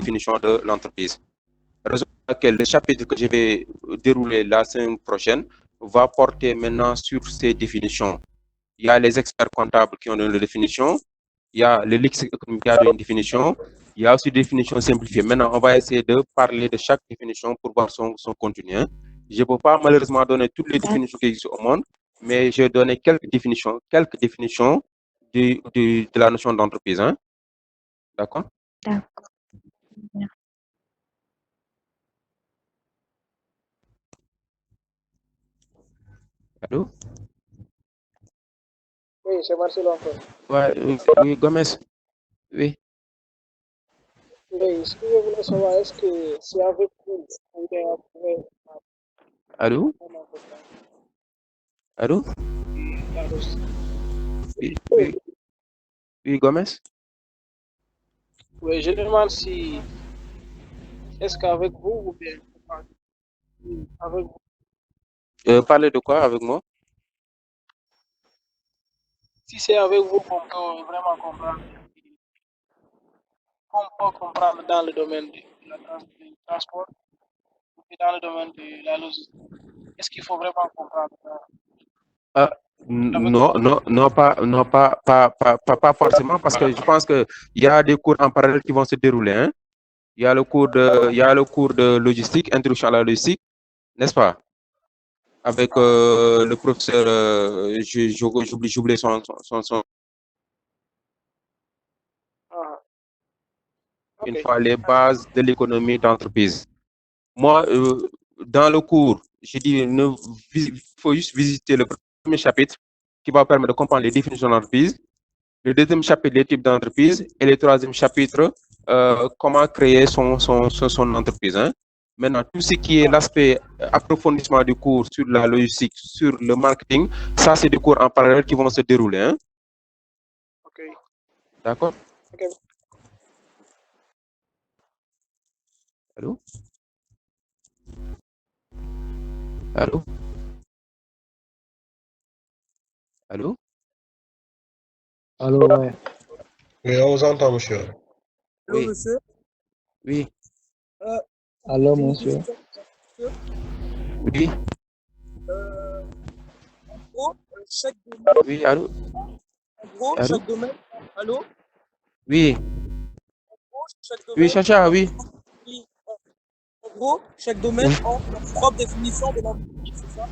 définition de l'entreprise. Raison pour laquelle le chapitre que je vais dérouler la semaine prochaine va porter maintenant sur ces définitions. Il y a les experts comptables qui ont donné la définition, il y a le lexique économique qui a donné une définition, il y a aussi des définitions simplifiées. Maintenant, on va essayer de parler de chaque définition pour voir son contenu. Hein. Je ne peux pas malheureusement donner toutes les définitions qui existent au monde, mais je vais donner quelques définitions de la notion d'entreprise. Hein. D'accord? D'accord. Allô? Oui, c'est Marcelo encore. Ouais, oui, Gomez. Oui. Oui, ce que je voulais savoir, est-ce que c'est avec vous ou bien après Allô? Allô? la logistique? Oui, Oui, oui, oui, Gomez. oui, je demande si est-ce qu'avec vous ou bien avec vous. Parlez de quoi avec moi? Si c'est avec vous qu'on peut vraiment comprendre, qu'on peut comprendre dans le domaine du transport et dans le domaine de la logistique. Est-ce qu'il faut vraiment comprendre Ah, avec non, vous? non, non, pas forcément, parce que je pense qu'il y a des cours en parallèle qui vont se dérouler. Hein. Il y a le cours de logistique, introduction à la logistique, n'est-ce pas? Avec le professeur, j'oublie son. Ah, Une ok. fois les bases de l'économie d'entreprise. Moi, dans le cours, j'ai dit, il faut juste visiter le premier chapitre qui va permettre de comprendre les définitions d'entreprise, le deuxième chapitre, les types d'entreprise, et le troisième chapitre, comment créer son entreprise. Hein. Maintenant, tout ce qui est l'aspect approfondissement du cours sur la logistique, sur le marketing, ça, c'est des cours en parallèle qui vont se dérouler. Hein. Ok. D'accord? Ok. Allô? Allô? Allô? Allô, ouais. Oui, on vous entend, monsieur. Allô, Oui, monsieur. oui, Allô, J'ai une monsieur. question, monsieur. oui, En gros, chaque domaine, oui, allô? Allô? chaque domaine, allô, Oui, chaque oui, domaine, Chacha, oui. oui, en gros, chaque domaine Oui. a leur propre définition de l'entreprise, c'est ça?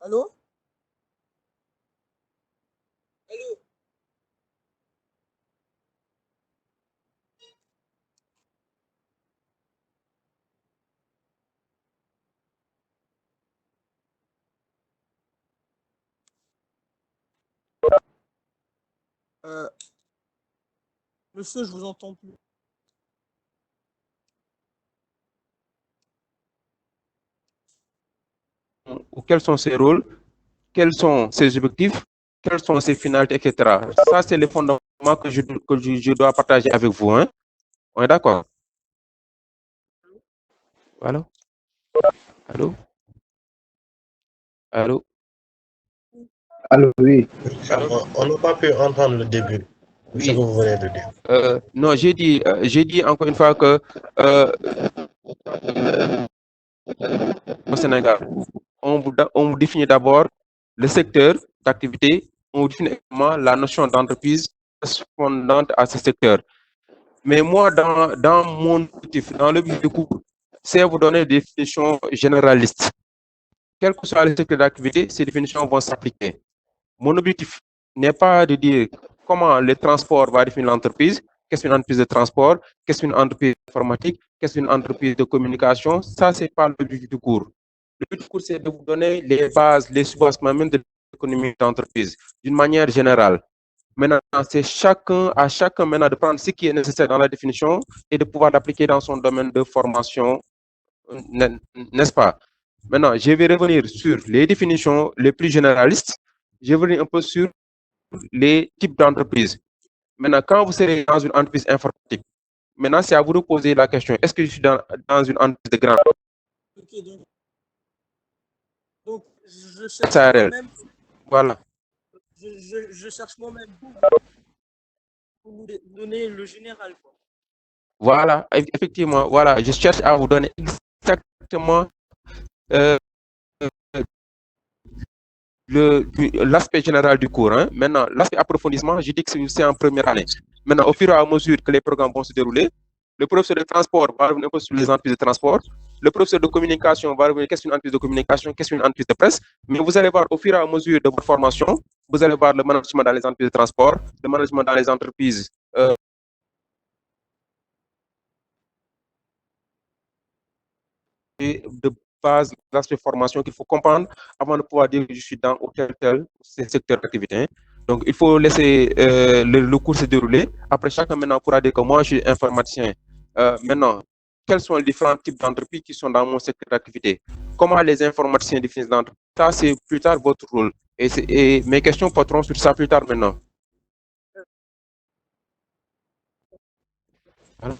Allô? Allô? Euh, monsieur, je vous entends plus. Quels sont ses rôles, quels sont ses objectifs, quels sont ses finalités, etc. Ça, c'est les fondements que je dois partager avec vous. Hein. On est d'accord? Allô? Allô? Allô? Allô, oui. On n'a pas pu entendre le début de ce que Oui. vous venez de dire. Non, j'ai dit encore une fois que au Sénégal, on définit d'abord le secteur d'activité, on définit également la notion d'entreprise correspondante à ce secteur. Mais moi, dans mon objectif, dans l'objectif du cours, c'est vous donner des définitions généralistes. Quel que soit le secteur d'activité, ces définitions vont s'appliquer. Mon objectif n'est pas de dire comment le transport va définir l'entreprise, qu'est-ce qu'une entreprise de transport, qu'est-ce qu'une entreprise informatique, qu'est-ce qu'une entreprise de communication. Ça, ce n'est pas l'objectif du cours. Le but du cours, c'est de vous donner les bases, les sous-bassements même de l'économie d'entreprise, d'une manière générale. Maintenant, c'est à chacun maintenant de prendre ce qui est nécessaire dans la définition et de pouvoir l'appliquer dans son domaine de formation, n'est-ce pas? Maintenant, je vais revenir sur les définitions les plus généralistes. Je vais revenir un peu sur les types d'entreprises. Maintenant, quand vous serez dans une entreprise informatique, maintenant, c'est à vous de poser la question, est-ce que je suis dans une entreprise de grande Ok, donc je cherche SARL? moi-même, Voilà. je cherche moi-même donner le général, quoi. Voilà, effectivement, voilà, je cherche à vous donner exactement euh, l'aspect général du cours, hein. Maintenant, l'aspect approfondissement, je dis que c'est en première année. Maintenant, au fur et à mesure que les programmes vont se dérouler, le professeur de transport va revenir un peu sur les entreprises de transport. Le professeur de communication va revenir qu'est-ce qu'une entreprise de communication, qu'est-ce qu'une entreprise de presse. Mais vous allez voir au fur et à mesure de votre formation, vous allez voir le management dans les entreprises de transport, le management dans les entreprises de base, l'aspect formation qu'il faut comprendre avant de pouvoir dire que je suis dans tel secteur d'activité, hein. Donc, il faut laisser le cours se dérouler. Après, chacun maintenant pourra dire que moi, je suis informaticien. Maintenant, quels sont les différents types d'entreprises qui sont dans mon secteur d'activité? Comment les informaticiens définissent l'entreprise? Ça, c'est plus tard votre rôle. Et mes questions porteront sur ça plus tard maintenant. Voilà.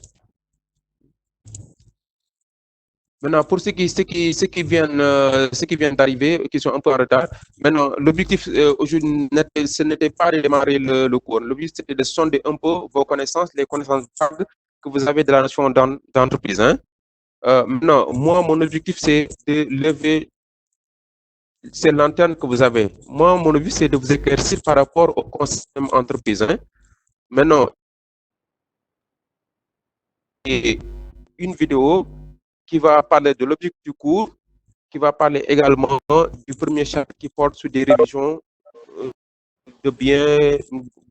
Maintenant, pour ceux qui viennent d'arriver, qui sont un peu en retard, maintenant, l'objectif aujourd'hui, ce n'était pas de démarrer le cours. L'objectif, c'était de sonder un peu vos connaissances, les connaissances vagues que vous avez de la notion d'entreprise, hein. Maintenant, moi, mon objectif, c'est de lever ces lanternes que vous avez. Moi, mon objectif, c'est de vous éclaircir par rapport au concept entreprise, hein. Maintenant, et une vidéo qui va parler de l'objectif du cours, qui va parler également du premier chapitre qui porte sur des révisions de biens,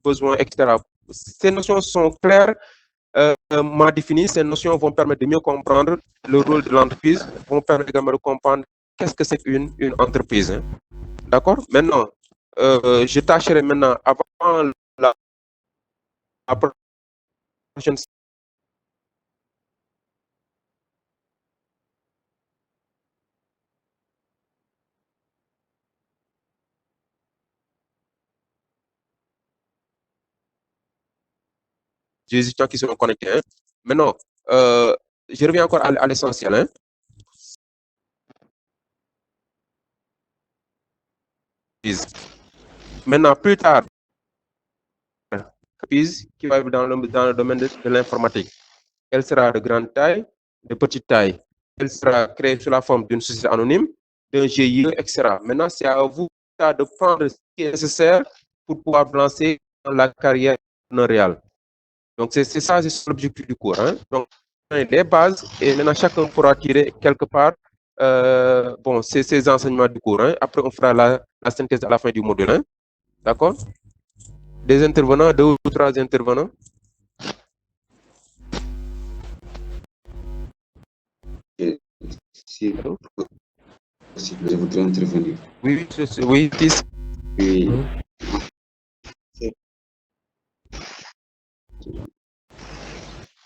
besoins, etc. Ces notions sont claires, mal définies. Ces notions vont permettre de mieux comprendre le rôle de l'entreprise, vont permettre également de comprendre qu'est-ce que c'est qu'une entreprise, hein. D'accord? Maintenant, je tâcherai maintenant, avant la prochaine des étudiants qui seront connectés, hein. Maintenant, je reviens encore à l'essentiel, hein. Maintenant, plus tard, qui va dans le domaine de l'informatique. Elle sera de grande taille, de petite taille. Elle sera créée sous la forme d'une société anonyme, d'un GIE, etc. Maintenant, c'est à vous de prendre ce qui est nécessaire pour pouvoir lancer dans la carrière entrepreneuriale. Donc, c'est ça, c'est l'objectif du cours, hein. Donc, les bases, et maintenant, chacun pourra tirer quelque part bon, ces enseignements du cours, hein. Après, on fera la synthèse à la fin du module, hein. D'accord? Des intervenants, 2 ou 3 intervenants. Si possible, je voudrais intervenir. Oui, oui, Oui.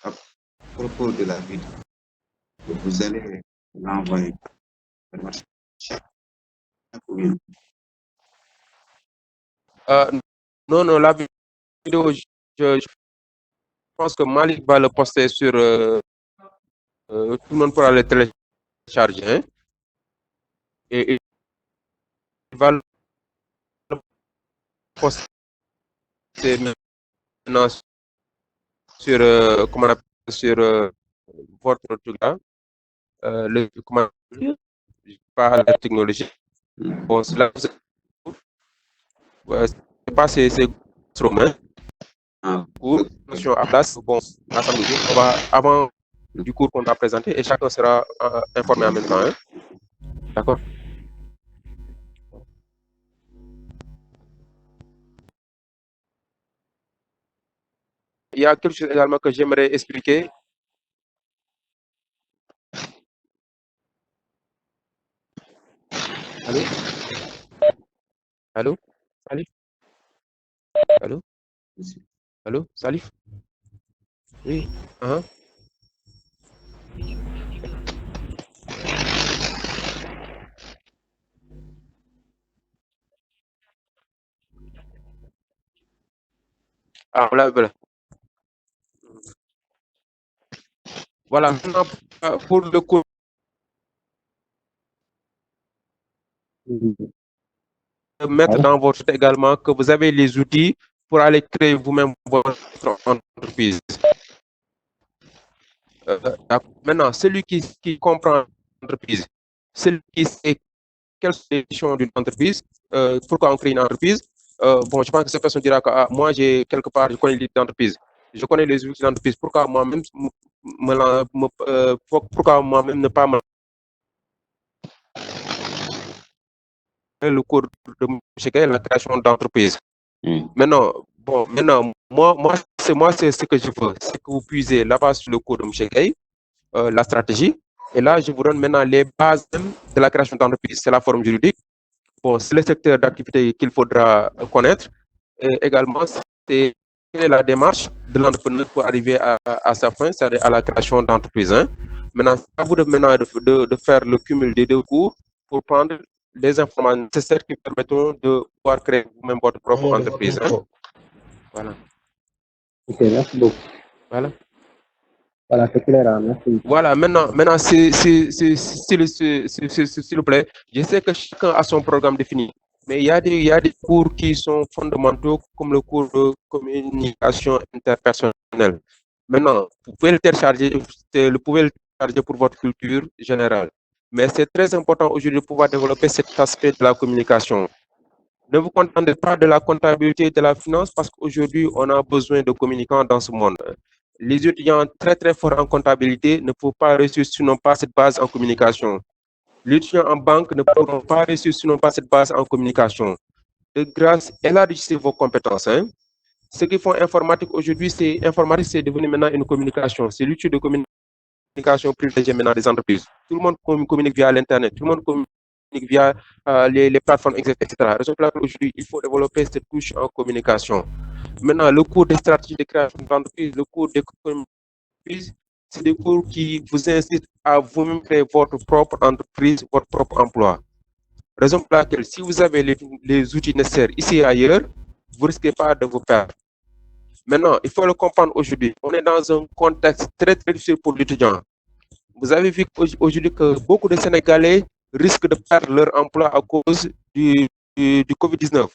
À propos de la vidéo, vous allez l'envoyer par WhatsApp. Non, la vidéo, je pense que Malik va le poster sur... tout le monde pourra le télécharger, hein. Et il va le poster maintenant sur, comment on appelle, sur votre truc là. Comment dire, pas la technologie. Bon, cela, c'est pas c'est trop, hein. Pour notion à place, bon, à samedi, on va avant du cours qu'on va présenter et chacun sera informé en même temps, hein. D'accord? Il y a quelque chose également que j'aimerais expliquer. Allô? Allô? Salif? Allô? Allô? Salif? Oui. Ah, voilà. Voilà, maintenant, pour le cours, mettre dans votre tête également que vous avez les outils pour aller créer vous-même votre entreprise. Maintenant, celui qui comprend l'entreprise, celui qui sait quelles sont les missions d'une entreprise, pourquoi on crée une entreprise, bon, je pense que cette personne dira que moi, j'ai quelque part, je connais l'entreprise, je connais les outils d'entreprise, pourquoi moi-même pourquoi moi-même ne pas le cours de la création d'entreprise. Maintenant, moi, c'est ce que je veux, c'est que vous puisez là-bas sur le cours de M. Gay, la stratégie, et là, je vous donne maintenant les bases de la création d'entreprise. C'est la forme juridique. Bon, c'est le secteur d'activité qu'il faudra connaître. Et également, c'est quelle est la démarche de l'entrepreneur pour arriver à sa fin, c'est-à-dire à la création d'entreprise. Hein. Maintenant, c'est à vous de faire le cumul des deux cours pour prendre les informations nécessaires qui permettront de pouvoir créer vous-même votre propre entreprise. Hein. Voilà. Ok, merci beaucoup. Voilà. Voilà, c'est clair, hein, merci. Voilà, maintenant s'il vous plaît, je sais que chacun a son programme défini, mais il y a des cours qui sont fondamentaux, comme le cours de communication interpersonnelle. Maintenant, vous pouvez le télécharger, pour votre culture générale. Mais c'est très important aujourd'hui de pouvoir développer cet aspect de la communication. Ne vous contentez pas de la comptabilité et de la finance, parce qu'aujourd'hui, on a besoin de communicants dans ce monde. Les étudiants très très forts en comptabilité ne peuvent pas réussir sinon pas cette base en communication. Les étudiants en banque ne pourront pas réussir sinon pas cette base en communication. De grâce, élargissez vos compétences. Hein. Ceux qui font informatique aujourd'hui, c'est devenu maintenant une communication. C'est l'outil de communication privilégiée maintenant des entreprises. Tout le monde communique via l'Internet, tout le monde communique via les plateformes, etc. Raison pour laquelle aujourd'hui, il faut développer cette touche en communication. Maintenant, le cours des stratégies de création d'entreprise, le cours d'économie, c'est des cours qui vous incitent à vous-même créer votre propre entreprise, votre propre emploi. Raison pour laquelle, si vous avez les outils nécessaires ici et ailleurs, vous ne risquez pas de vous perdre. Maintenant, il faut le comprendre aujourd'hui. On est dans un contexte très, très difficile pour l'étudiant. Vous avez vu aujourd'hui que beaucoup de Sénégalais risquent de perdre leur emploi à cause du Covid-19.